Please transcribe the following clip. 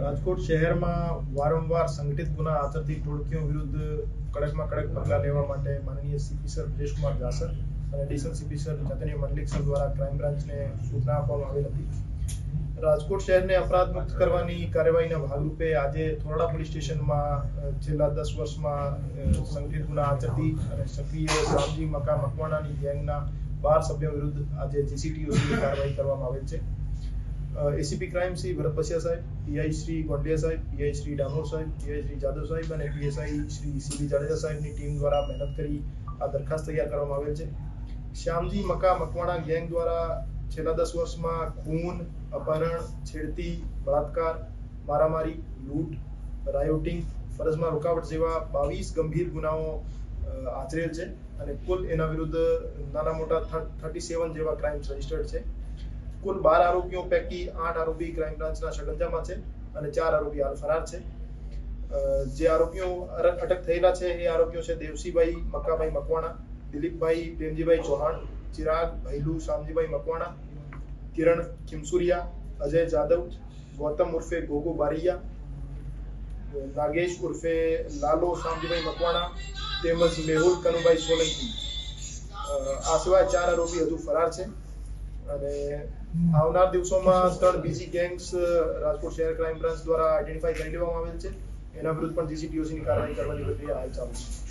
રાજકોટ શહેરમાં વારંવાર સંગઠિત ગુના આચરતી ટોળકીઓ વિરુદ્ધ કડકમાં કડક પગલાં લેવા માટે માનનીય સીપી સર બ્રિજેશકુમાર જાસર અને એડિશનલ સીપી સર ચૈતન્ય મંડલિક સર દ્વારા ક્રાઇમ બ્રાન્ચને સૂચના આપવામાં આવેલ હતી। રાજકોટ શહેરને અપરાધ મુક્ત કરવાની કાર્યવાહીના ભાગરૂપે આજે થોરડા પોલીસ સ્ટેશનમાં છેલ્લા 10 વર્ષમાં સંગઠિત ગુના આચરતી અને સક્રિય શામજી મકા મકવાણાની ગેંગના 12 સભ્યો વિરુદ્ધ આજે જીસીટીઓની કાર્યવાહી કરવામાં આવેલ છે। एसीपी क्राइम श्री भरत बसिया साहेब, पीआई श्री गोंडिया साहेब, पीआई श्री डामोर साहेब, पीआई श्री जादव साहेब અને પીએસઆઈ શ્રી સીબી જાડેજા સાહેબની ટીમ દ્વારા મહેનત કરી આ દરખાસ્ત તૈયાર કરવામાં આવેલ છે। શ્યામજી મકા મકવાણા ગેંગ દ્વારા છેલ્લા 10 વર્ષમાં ખૂન, અપહરણ, છેડતી, બળાત્કાર, મારામારી, લૂંટ, રાયોટિંગ, ફરજમાં રોકાવટ જેવા 22 ગંભીર ગુનાઓ આચરેલ છે અને કુલ એના વિરુદ્ધ નાના મોટા 37 જેવા ક્રાઇમ્સ રજિસ્ટર્ડ છે। કુલ 12 આરોપીઓ પૈકી 8 આરોપી ક્રાઇમ બ્રાન્ચના ષડયંત્રમાં છે અને 4 આરોપી હાલ ફરાર છે। જે આરોપીઓ અટક થયેલા છે એ આરોપીઓ છે દેવસીભાઈ મકાભાઈ મકવાણા, દિલીપભાઈ પ્રેમજીભાઈ ચૌહાણ, ચિરાગ ભૈલુ શામજીભાઈ મકવાણા, કિરણ ખીમસુરિયા, અજય જાદવ, ગૌતમ ઉર્ફે ગોગો બારિયા, નાગેશ ઉર્ફે લાલો શામજીભાઈ મકવાણા તેમજ મેહુલ કનુભાઈ સોલંકી। આ સિવાય 4 આરોપી હજુ ફરાર છે અને આવનાર દિવસોમાં 3 બીજી ગેંગ્સ રાજકોટ શહેર ક્રાઇમ બ્રાન્ચ દ્વારા આઈડેન્ટિફાઈ કરી લેવામાં આવેલ છે। એના વિરુદ્ધ પણ જીસીટીઓસીની કાર્યવાહી કરવાની પ્રક્રિયા હાલ ચાલુ છે।